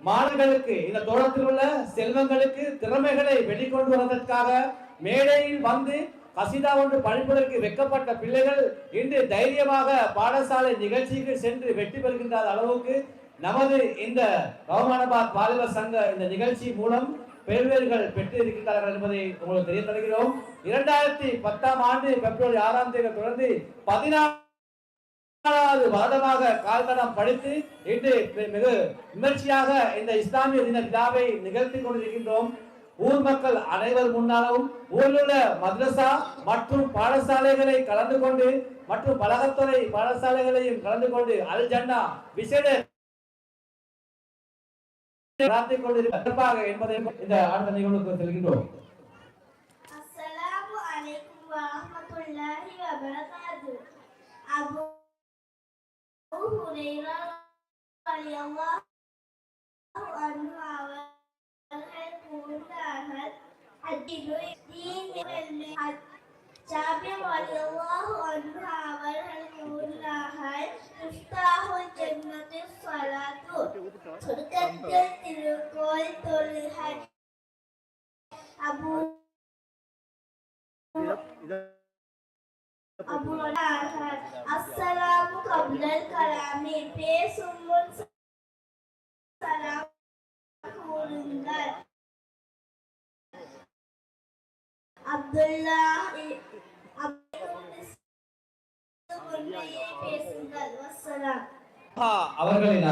மாணவர்களுக்கு இந்த தோட்டத்தில் உள்ள செல்வங்களுக்கு திறமைகளை வெளிக்கொண்டு வருவதற்காக மேடையில் வந்து கசிதா ஒன்று படிப்பதற்கு வெக்கப்பட்ட பிள்ளைகள் இன்று தைரியமாக பாடசாலை நிகழ்ச்சிக்கு சென்று வெற்றி பெறுகின்ற அளவுக்கு நமது இந்த ரஹ்மானாபாத் வாலிபர் சங்க இந்த நிகழ்ச்சி மூலம் பெருவேர்கள் பெற்று இருக்கின்றார்கள் என்பதை உங்களுக்கு தெரிய தருகிறோம். 2010ஆம் ஆண்டு பிப்ரவரி 6ஆம் தேதி தொடர்ந்து 14வது வருடமாக கால்தடம் படித்து இன்று மிக விமர்சையாக இந்த இஸ்லாமிய தின விழாவை நிகழ்த்தி கொண்டிருக்கின்றோம். ஊர் மக்கள் அனைவர் முன்னாலும் ஊரில் உள்ள மദ്രസா மற்றும் பாடசாலைகளை கலந்து கொண்டு மற்றும் பலகத்துறை பாடசாலைகளையும் கலந்து கொண்டு அல் ஜன்னா விசேட பிரார்த்திக் கொண்டிருப்பாக என்பதை இந்த அடுத்த நிகழ்வுக்கு செல்கின்றோம். அஸ்ஸலாமு அலைக்கும் வரஹ்மத்துல்லாஹி வபரகாத்துஹு. அபூ ஹுரைரா ரலியல்லாஹு அன்ஹு அவர்கள் கூறினார்கள், ஜாபிர் ரலியல்லாஹு அன்ஹு அவர்கள் கூறினார்கள், துஃப்தாஹுல் ஜன்னத்து ஸலாத்து, சொர்க்கத்தில் திருக்கோள் தொழுகை. அஸ்ஸலாமு கப்லல் கலாமி, பேசும் முன் சலாம் கூறுங்கள். அப்துல்லா பேசுங்கள். வஸ்ஸலாம். அவர்களின்